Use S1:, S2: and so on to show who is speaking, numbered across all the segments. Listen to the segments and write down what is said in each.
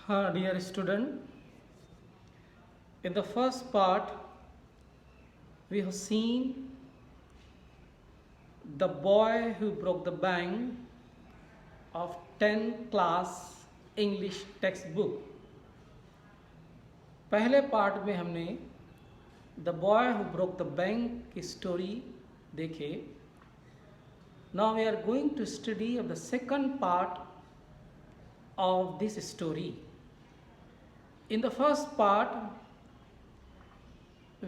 S1: Dear student, in the first part, we have seen the boy who broke the bank of 10th class English textbook. पहले part में हमने the boy who broke the bank की story देखे. Now we are going to study of the second part of this story. In the first part,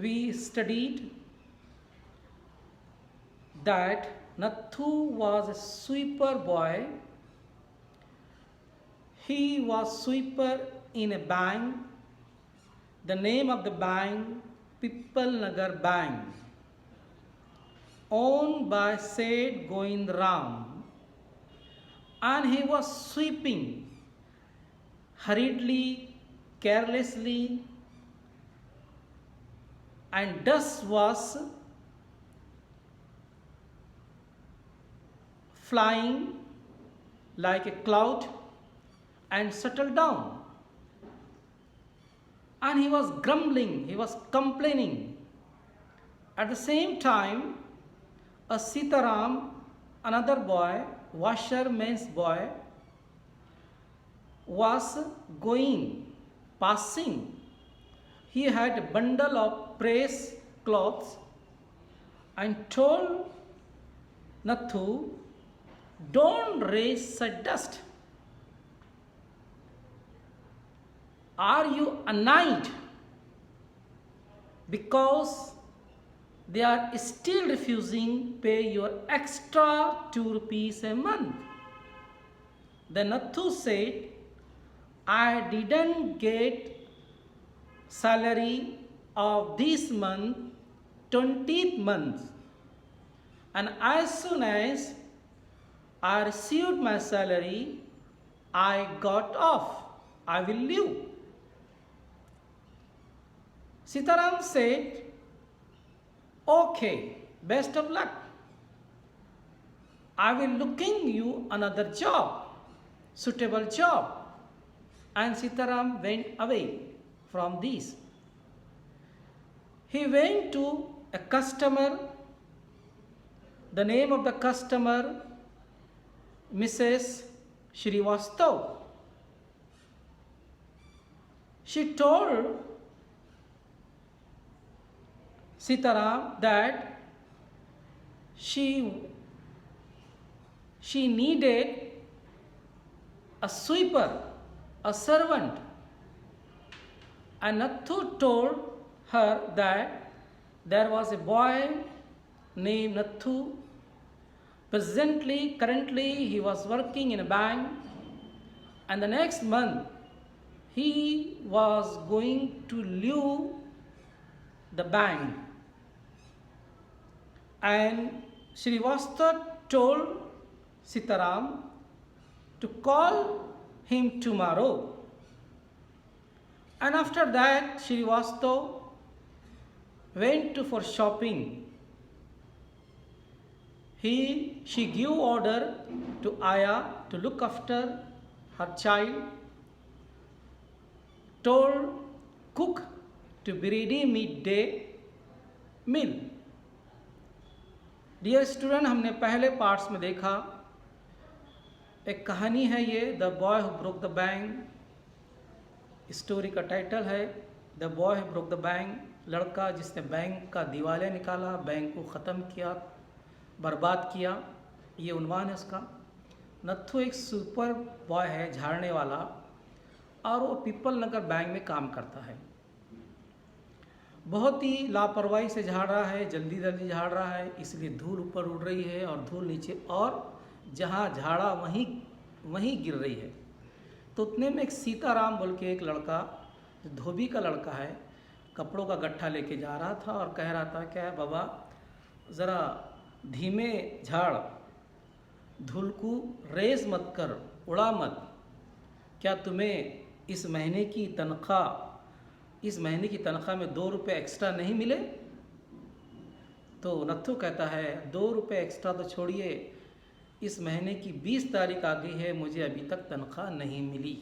S1: we studied that Nathu was a sweeper boy. He was sweeper in a bank. The name of the bank, Pipal Nagar Bank, owned by Seth Govind Ram, and he was sweeping hurriedly, carelessly, and dust was flying like a cloud and settled down. And he was grumbling, he was complaining. At the same time, a Sitaram, another boy, washerman's boy, was passing. He had a bundle of pressed clothes and told Nathu, "Don't raise such dust. Are you annoyed because they are still refusing pay your extra 2 rupees a month?" Then Nathu said, "I didn't get salary of this month, 20th month, and as soon as I received my salary, I got off. I will leave." Sitaram said, "Okay, best of luck. I will looking you another job, suitable job." And Sitaram went away from this. He went to a customer. The name of the customer, Mrs. Srivastav. She told Sitaram that she needed a sweeper, a servant, and Nathu told her that there was a boy named Nathu. Currently he was working in a bank, and the next month he was going to leave the bank. And Srivastav told Sitaram to call him tomorrow. And after that, Srivastav went for shopping. She gave order to Aya to look after her child, told cook to be ready midday meal. Dear student, हमने पहले parts में देखा एक कहानी है ये, the boy who broke the bank. Story का title है the boy who broke the bank. लड़का जिसने बैंक का दिवालिया निकाला, बैंक को ख़त्म किया, बर्बाद किया, ये उन्वान है उसका. नत्थु एक सुपर बॉय है, झाड़ने वाला, और वो पीपल नगर बैंक में काम करता है. बहुत ही लापरवाही से झाड़ रहा है, जल्दी जल्दी झाड़ रहा है, इसलिए धूल ऊपर उड़ रही है और धूल नीचे, और जहाँ झाड़ा वहीं गिर रही है. तो उतने में एक सीताराम बोल के एक लड़का, जो धोबी का लड़का है, कपड़ों का गट्ठा लेके जा रहा था और कह रहा था, क्या है बाबा, ज़रा धीमे झाड़, धूल को रेस मत कर, उड़ा मत. क्या तुम्हें इस महीने की तनख्वाह में 2 रुपये एक्स्ट्रा नहीं मिले? तो नत्थु कहता है, 2 रुपये एक्स्ट्रा तो छोड़िए, इस महीने की 20 तारीख आ गई है, मुझे अभी तक तनख्वाह नहीं मिली.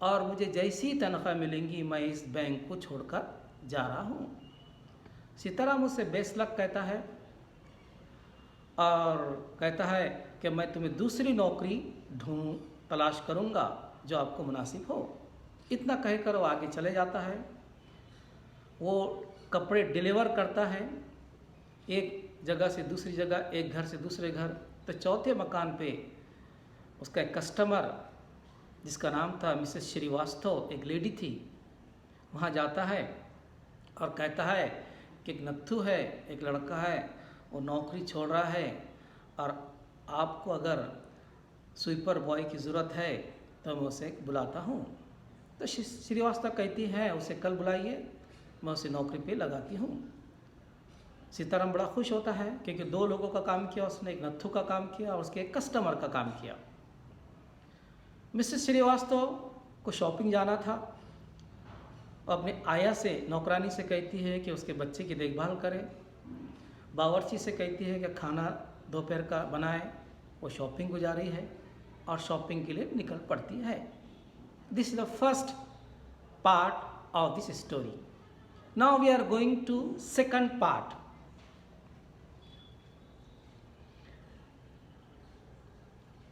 S1: और मुझे जैसी तनख्वाह मिलेंगी मैं इस बैंक को छोड़कर जा रहा हूँ। सीताराम उससे बेशक कहता है और कहता है कि मैं तुम्हें दूसरी नौकरी तलाश करूँगा जो आपको मुनासिब हो। इतना कहकर वो आगे चले जाता है। वो कपड़े डिलीवर करता है एक जगह से दूसरी जगह, एक घर से दूसरे घर। तो चौथे मकान पे उसका एक कस्टमर जिसका नाम था मिसेस श्रीवास्तव, एक लेडी थी, वहाँ जाता है और कहता है कि एक नत्थू है, एक लड़का है, वो नौकरी छोड़ रहा है और आपको अगर स्वीपर बॉय की ज़रूरत है तो मैं उसे बुलाता हूँ। तो श्रीवास्तव कहती है उसे कल बुलाइए, मैं उसे नौकरी पे लगाती हूँ। सीताराम बड़ा खुश होता है क्योंकि दो लोगों का काम किया उसने, एक नत्थू का काम किया और उसके एक कस्टमर का काम किया। मिसेस श्रीवास्तव को शॉपिंग जाना था। अपने आया से, नौकरानी से कहती है कि उसके बच्चे की देखभाल करे। बावर्ची से कहती है कि खाना दोपहर का बनाए। वो शॉपिंग को जा रही है और शॉपिंग के लिए निकल पड़ती है। This is the first part of this story. Now we are going to second part.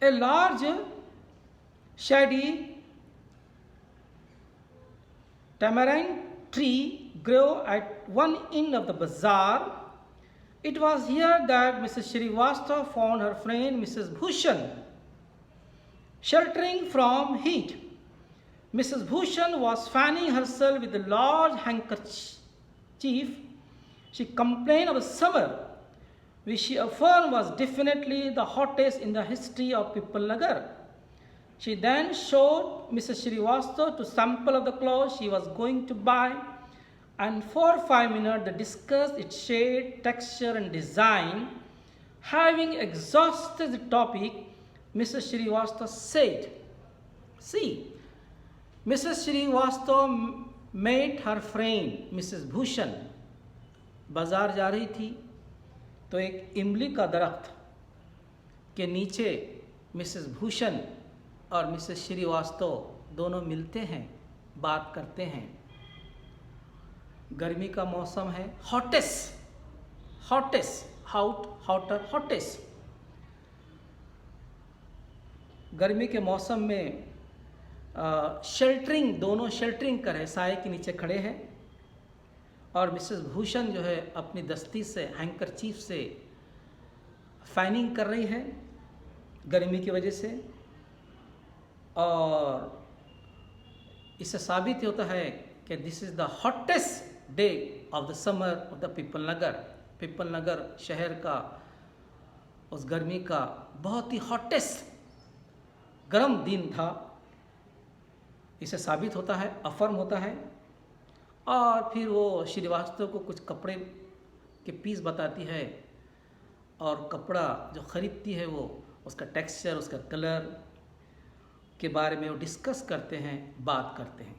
S1: A large shady tamarind tree grew at one end of the bazaar. It was here that Mrs. Shrivastava found her friend Mrs. Bhushan, sheltering from heat. Mrs. Bhushan was fanning herself with a large handkerchief. She complained of summer, which she affirmed was definitely the hottest in the history of Pipal Nagar. She then showed Mrs. Shrivastava to sample of the clothes she was going to buy, and for 5 minutes they discussed its shade, texture and design. Having exhausted the topic, Mrs. Shrivastava said, "See, Mrs. Shrivastava met her friend Mrs. Bhushan." बाजार जा रही थी तो एक इमली का दरख्त के नीचे मिसेस भूषण और मिसेस श्रीवास्तव दोनों मिलते हैं, बात करते हैं। गर्मी का मौसम है, हॉटेस्ट। गर्मी के मौसम में दोनों शेल्टरिंग कर है, साए के नीचे खड़े हैं और मिसेस भूषण जो है अपनी दस्ती से, हैंकरचीफ से फैनिंग कर रही है गर्मी की वजह से। और इससे साबित होता है कि this is the hottest day of the summer of the Pipal Nagar. Pipal Nagar शहर का उस गर्मी का बहुत ही हॉटेस्ट गर्म दिन था। इसे साबित होता है, अफर्म होता है। और फिर वो श्रीवास्तव को कुछ कपड़े के पीस बताती है और कपड़ा जो ख़रीदती है वो उसका टेक्सचर, उसका कलर के बारे में वो डिस्कस करते हैं, बात करते हैं।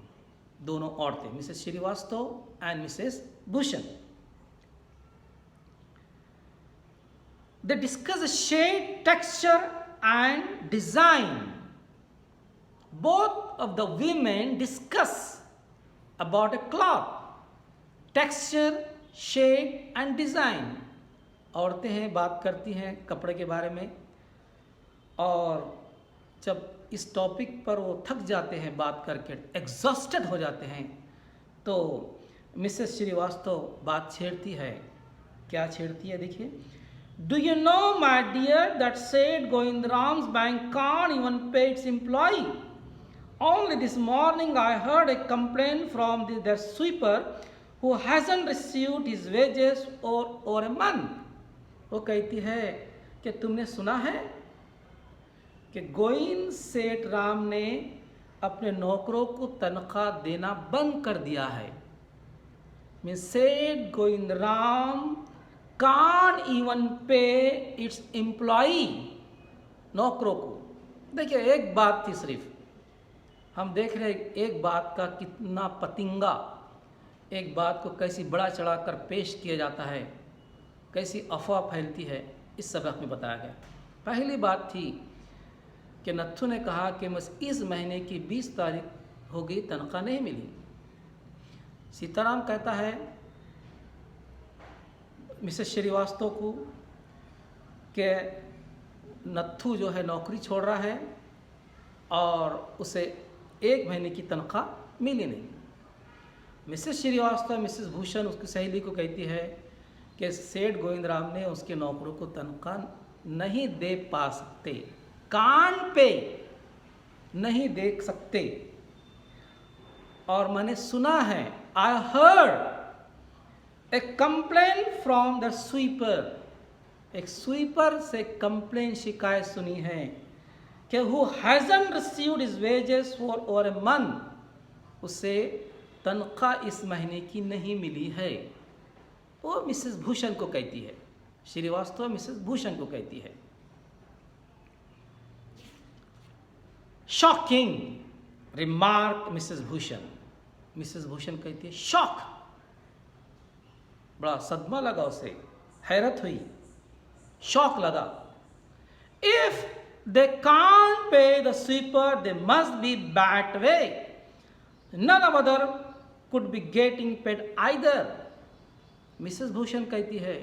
S1: दोनों औरतें, Mrs Srivastava and Mrs Bhushan. They discuss the shade, texture and design. Both of the women discuss about a cloth, texture, shade and design. औरतें हैं, बात करती हैं कपड़े के बारे में। और जब इस टॉपिक पर वो थक जाते हैं बात करके, एग्जॉस्टेड हो जाते हैं, तो मिसेस श्रीवास्तव बात छेड़ती है। क्या छेड़ती है देखिए। Do you know my dear that Seth Govindram's bank can't even pay its employee. Only this morning I heard a complaint from their sweeper who hasn't received his wages over a month. वो कहती है कि तुमने सुना है कि गोविंद सेठ राम ने अपने नौकरों को तनख्वाह देना बंद कर दिया है। मीन सेठ Govind Ram can't even pay its employee, नौकरों को। देखिए एक बात थी सिर्फ, हम देख रहे हैं एक बात का कितना पतिंगा, एक बात को कैसी बड़ा चढ़ाकर पेश किया जाता है, कैसी अफवाह फैलती है, इस सबक में बताया गया। पहली बात थी कि नत्थू ने कहा कि मैं इस महीने की 20 तारीख हो गई, तनख्वाह नहीं मिली। सीताराम कहता है मिसेस श्रीवास्तव को कि नत्थू जो है नौकरी छोड़ रहा है और उसे 1 महीने की तनख्वाह मिली नहीं। मिसेस श्रीवास्तव मिसेस भूषण उसकी सहेली को कहती है कि सेठ गोविंदराम ने उसके नौकरों को तनख्वाह नहीं दे पा सकते, कान पे नहीं देख सकते। और मैंने सुना है, I heard a complaint from the sweeper, एक स्वीपर से कंप्लेंट शिकायत सुनी है कि who hasn't received his wages for over a month, उसे तनख्वाह इस महीने की नहीं मिली है। वो मिसेस भूषण को कहती है, श्रीवास्तव मिसेस भूषण को कहती है। Shocking remark Mrs Bhushan, Mrs Bhushan कहती है शॉक, बड़ा सदमा लगा उसे, हैरत हुई, शॉक लगा। If they can't pay the sweeper they must be bad way, none of other could be getting paid either. Mrs Bhushan कहती है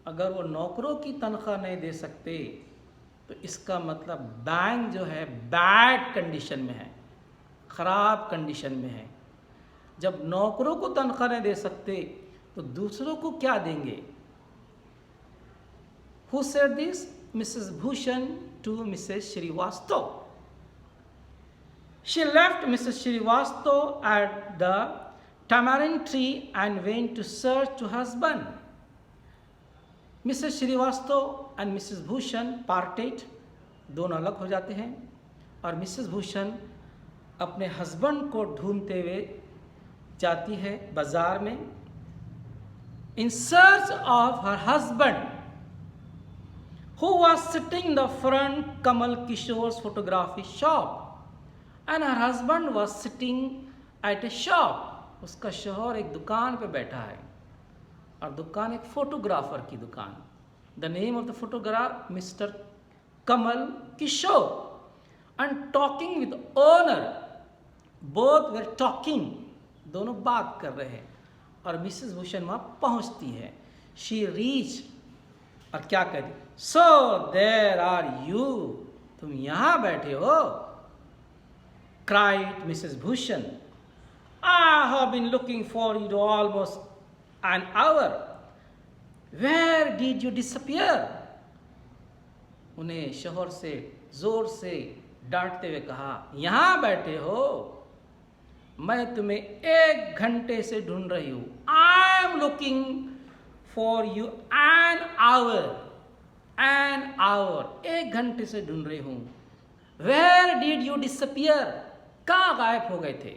S1: अगर वो नौकरों की तनख्वाह नहीं दे सकते तो इसका मतलब बैंक जो है बैड कंडीशन में है, खराब कंडीशन में है। जब नौकरों को तनख्वाह नहीं दे सकते तो दूसरों को क्या देंगे? Who said this? Mrs. Bhushan to Mrs. Srivastav. She left Mrs. Srivastav at the tamarind tree and went to search to husband. Mrs. Srivastav and Mrs. Bhushan parted, दोनों अलग हो जाते हैं और मिसेस भूषण अपने हस्बैंड को ढूंढते हुए जाती है बाजार में, in search of her husband who was sitting in the front Kamal Kishore's photography shop, and her husband was sitting at a shop. उसका शौहर एक दुकान पे बैठा है और दुकान एक फोटोग्राफर की दुकान। The name of the photographer Mr. Kamal Kishore, and talking with owner. Both were talking, दोनों बात कर रहे हैं और मिसेस भूषण वहाँ पहुँचती है। She reached और क्या करी? So there are you, तुम यहाँ बैठे हो? Cried Mrs. Bhushan. I have been looking for you almost an hour. Where did you disappear? उन्हें शोहर से जोर से डांटते हुए कहा, यहाँ बैठे हो, मैं तुम्हें 1 घंटे से ढूंढ रही हूँ। I am looking for you an hour. 1 घंटे से ढूंढ रही हूँ। Where did you disappear? कहाँ गायब हो गए थे?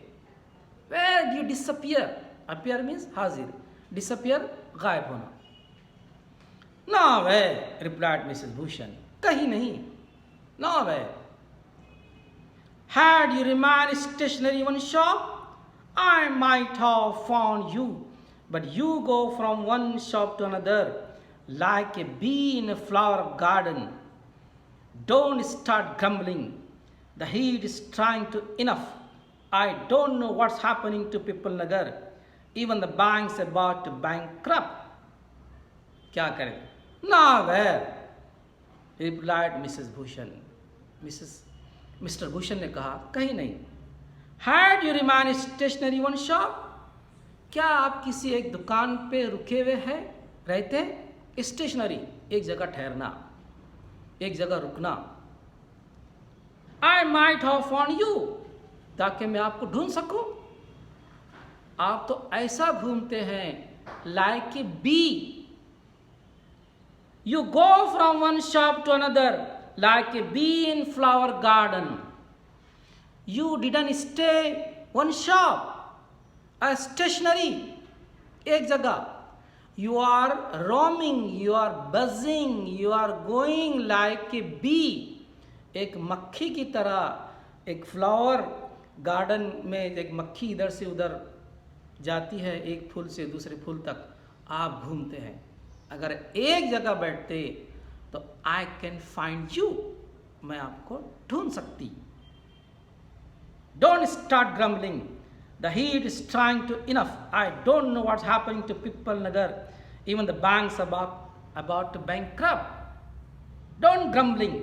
S1: Where did you disappear? Appear means हाजिर, disappear गायब होना। Nowhere, replied Mrs. Bhushan. कहीं नहीं, nowhere. Had you remained stationary in one shop, I might have found you, but you go from one shop to another like a bee in a flower garden. Don't start grumbling. The heat is trying to enough. I don't know what's happening to Pipal Nagar. Even the bank's about to bankrupt. क्या करें? Nowhere, replied Mrs. Bhushan. Mr. Bhushan ने कहा, कहीं नहीं। Had you remained stationary one shop? क्या आप किसी एक दुकान पे रुके हुए हैं, रहते? स्टेशनरी, एक जगह ठहरना, एक जगह रुकना। I might have found you, ताकि मैं आपको ढूंढ सकूं। आप तो ऐसा घूमते हैं like a bee. You go from one shop to another like a bee in flower garden. You didn't stay one shop, a stationary, एक जगह. You are roaming, you are buzzing, you are going like a bee. एक मक्खी की तरह एक flower garden में एक मक्खी इधर से उधर जाती है, एक फूल से दूसरे फूल तक आप घूमते हैं। अगर एक जगह बैठते तो I can find you, मैं आपको ढूंढ सकती। Don't start grumbling. The heat is trying to enough. I don't know what's happening to Pipal Nagar. Even the banks about to bankrupt. Don't grumbling.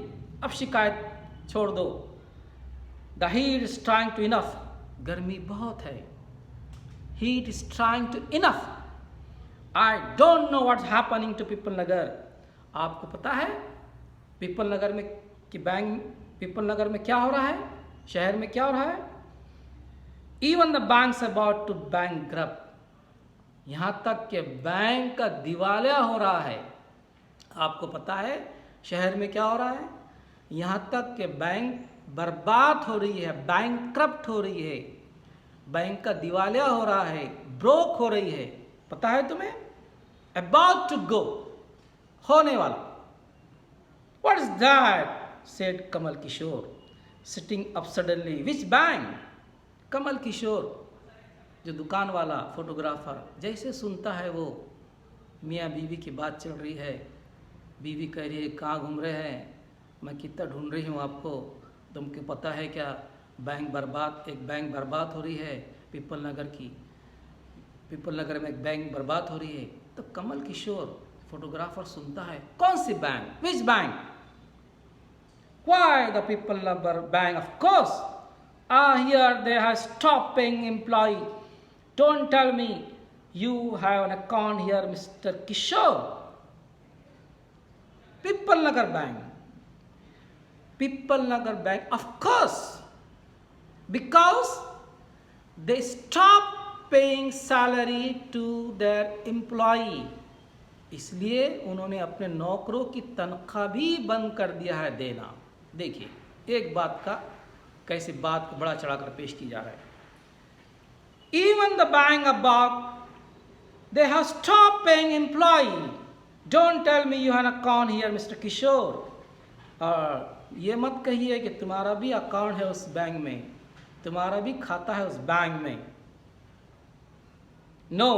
S1: अब शिकायत छोड़ दो. The heat is trying to enough. गर्मी बहुत है. Heat is trying to enough. I don't know what's happening to Pipal Nagar. आपको पता है पिपल नगर में कि पिपल नगर में क्या हो रहा है, शहर में क्या हो रहा है? Even the banks about to bankrupt. यहाँ तक कि बैंक का दिवालिया हो रहा है. आपको पता है शहर में क्या हो रहा है? यहाँ तक कि बैंक बर्बाद हो रही है, बैंकक्रप्ट हो रही है, बैंक का दिवालिया हो रहा है, ब्रोक हो रही है. पता है तुम्हें? About to go, होने वाला. What is that? said Kamal Kishore, sitting up suddenly. Which bank? Kamal Kishore, जो दुकान वाला फोटोग्राफर, जैसे सुनता है वो मियाँ बीवी की बात चल रही है. बीवी कह रही है कहाँ घूम रहे हैं, मैं कितना ढूंढ रही हूँ आपको, तुमको पता है क्या? एक बैंक बर्बाद हो रही है पिपल नगर की, पिपल नगर में एक बैंक बर्बाद हो रही है. तो कमल किशोर फोटोग्राफर सुनता है, कौन सी bank? Which bank? Why the Pipal Nagar bank? Of course. Here they have stopped paying employee. Don't tell me you have an account here, Mr. Kishore. Pipal Nagar bank. Pipal Nagar bank, of course. Because they stopped paying salary to their employee. इसलिए उन्होंने अपने नौकरों की तनख्वाह भी बंद कर दिया है देना. देखिए एक बात का कैसे बात को बड़ा चढ़ाकर पेश की जा रहा है. Even the bank above, they have stopped paying employee. Don't tell me you have an account here, Mr. Kishore. और ये मत कहिए कि तुम्हारा भी अकाउंट है उस बैंक में, तुम्हारा भी खाता है उस बैंक में. No,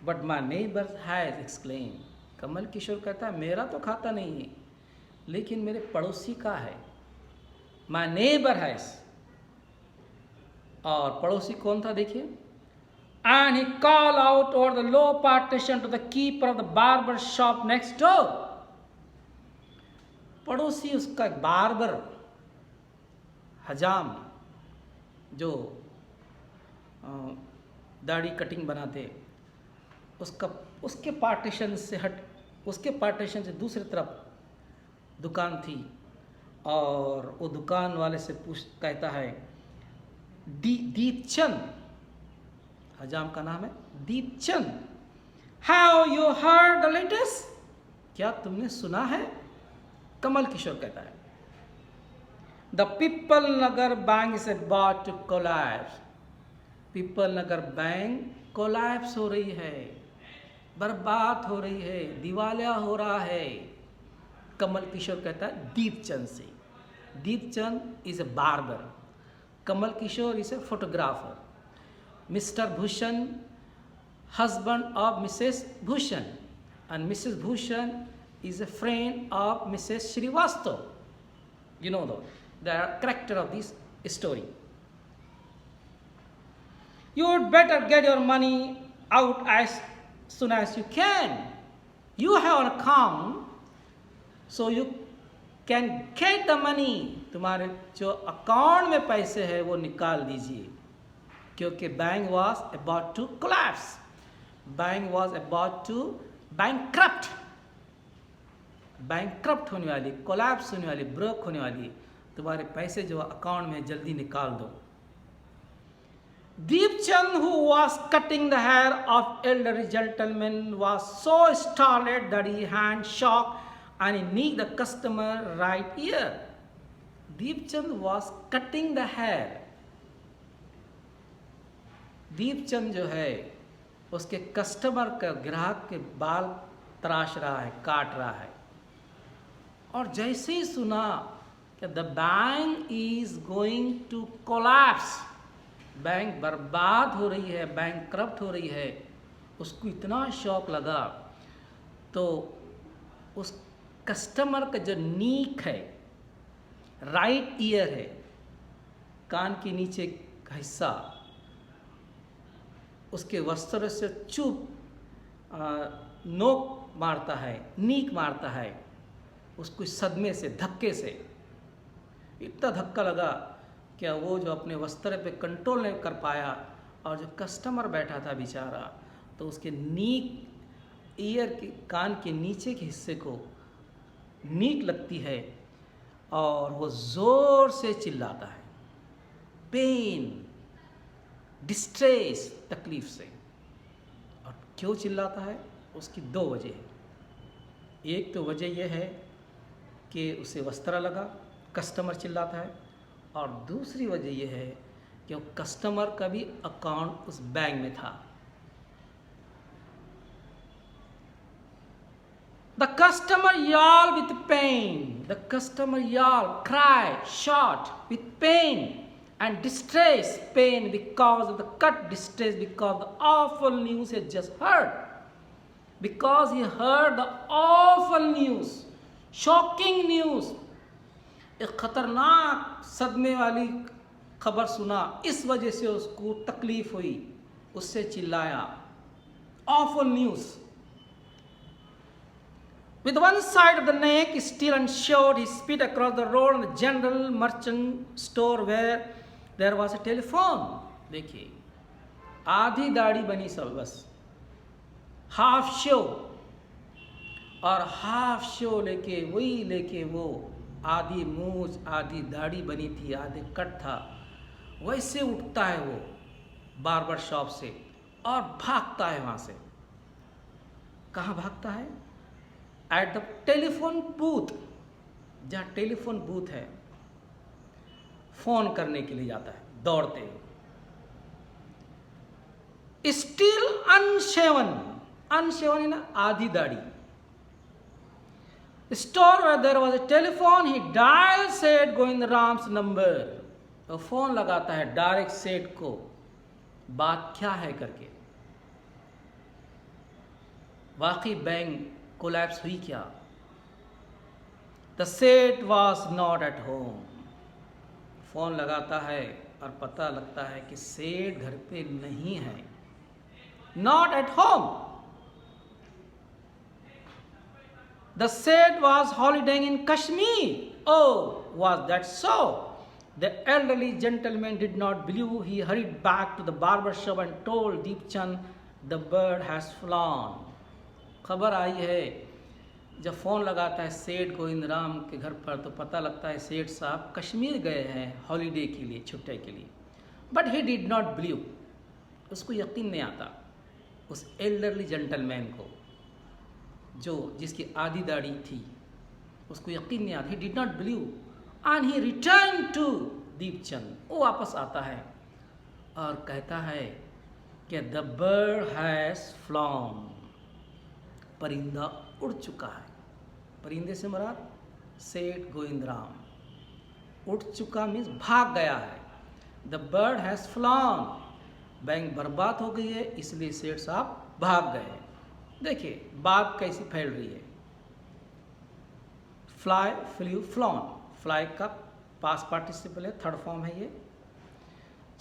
S1: but my neighbor has exclaimed. कमल किशोर कहता है मेरा तो खाता नहीं है, लेकिन मेरे पड़ोसी का है. My neighbor has. और पड़ोसी कौन था देखिए. And he called out over the low partition to the keeper of the barber shop next door. पड़ोसी उसका बार्बर हजाम, जो दाढ़ी कटिंग बनाते, उसके पार्टीशन से दूसरी तरफ दुकान थी. और वो दुकान वाले से कहता है दीपचंद, हजाम का नाम है Deepchand, how you heard the latest? क्या तुमने सुना है? कमल किशोर कहता है the Pipal Nagar bank is about to collapse. Pipal Nagar bank collapse हो रही है, बर्बाद हो रही है, दिवालिया हो रहा है. कमल किशोर कहता है दीपचंद से. Deepchand is a barber, Kamal Kishore is a photographer. Mr Bhushan, husband of Mrs. Bhushan, and Mrs. Bhushan is a friend of Mrs. Srivastav. You know the character of this story. You would better get your money out as soon as you can. You have an account, so you can get the money. तुम्हारे जो account में पैसे हैं वो निकाल दीजिए, क्योंकि bank was about to collapse. Bank was about to bankrupt. bankrupt होने वाली, collapse होने वाली, broke होने वाली. तुम्हारे पैसे जो अकाउंट में जल्दी निकाल दो. Deepchand, who was cutting the hair of elderly gentleman, was so startled that he had shocked and he nicked the customer right ear. Deepchand was cutting the hair. Deepchand जो है उसके कस्टमर का, ग्राहक के बाल तराश रहा है, काट रहा है. और जैसे ही सुना कि the bank is going to collapse, bank बर्बाद हो रही है, बैंक करप्ट हो रही है, उसको इतना शौक लगा. तो उस कस्टमर का जो नीक है, राइट ईयर है, कान के नीचे का हिस्सा उसके वस्त्र से चुप नोक मारता है, नीक मारता है, उसको सदमे से, धक्के से। इतना धक्का लगा क्या वो जो अपने वस्त्र पे कंट्रोल नहीं कर पाया, और जो कस्टमर बैठा था बेचारा, तो उसके नीक ईयर के कान के नीचे के हिस्से को नीक लगती है और वो ज़ोर से चिल्लाता है, पेन, डिस्ट्रेस, तकलीफ से। और क्यों चिल्लाता है? उसकी दो वजह है। एक तो वजह यह है कि उसे वस्त्र लगा, कस्टमर चिल्लाता है, और दूसरी वजह यह है कि वो कस्टमर का भी अकाउंट उस बैंक में था। The customer yelled with pain. The customer yelled, cried, shot with pain and distress. Pain because of the cut, distress because of the awful news he had just heard. Because he heard the awful news, shocking news. एक खतरनाक सदमे वाली खबर सुना, इस वजह से उसको तकलीफ हुई, उससे चिल्लाया। Awful news. With one side of the neck still unshowered, he sped across the road on the general merchant store where there was a telephone. देखिए, आधी दाढ़ी बनी सब बस, हाफ शो, और हाफ शो लेके वो आधी मूछ, आधी दाढ़ी बनी थी, आधे कट था, वैसे उठता है वो बार्बर शॉप से और भागता है वहाँ से। कहाँ भागता है? एट द टेलीफोन बूथ, जहाँ टेलीफोन बूथ है, फोन करने के लिए जाता है दौड़ते हुए। स्टिल अनशेवन, अनशेवन है ना, आधी दाढ़ी। Store where there was a telephone, he dialed said Govindram's नंबर। तो फोन लगाता है डायरेक्ट सेठ को, बात क्या है करके। वाकई बैंक कोलैप्स हुई क्या? The seth was not at home. Phone लगाता है और पता लगता है कि सेठ घर पे नहीं है, not at home. The seth was holidaying in Kashmir. Oh, was that so? The elderly gentleman did not believe. He hurried back to the barber shop and told Deepchand, the bird has flown. खबर आई है, जब phone लगाता है सेठ गोविंदराम के घर पर, तो पता लगता है सेठ साहब कश्मीर गए हैं हॉलीडे के लिए, छुट्टी के लिए। But he did not believe, उसको यकीन नहीं आता उस एल्डरली जेंटलमैन को, जो जिसकी आधी दाढ़ी थी, उसको यकीन नहीं आता। He did not believe and he return to Deepchand. वो वापस आता है और कहता है कि द बर्ड हैज़ फ्लॉन, परिंदा उड़ चुका है। परिंदे से मुराद सेठ गोविंदराम। उड़ चुका मीन्स भाग गया है। The bird has flown, bank बर्बाद हो गई है, इसलिए सेठ साहब भाग गए। देखिए बात कैसी फैल रही है। फ्लाई, फ्लू, फ्लॉन, फ्लाई का पास्ट पार्टिसिपल है, थर्ड फॉर्म है ये।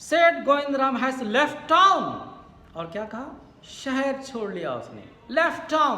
S1: सेठ गोविंदराम हैज़ लेफ्ट टाउन, और क्या कहा? शहर छोड़ लिया उसने, लेफ्ट टाउन।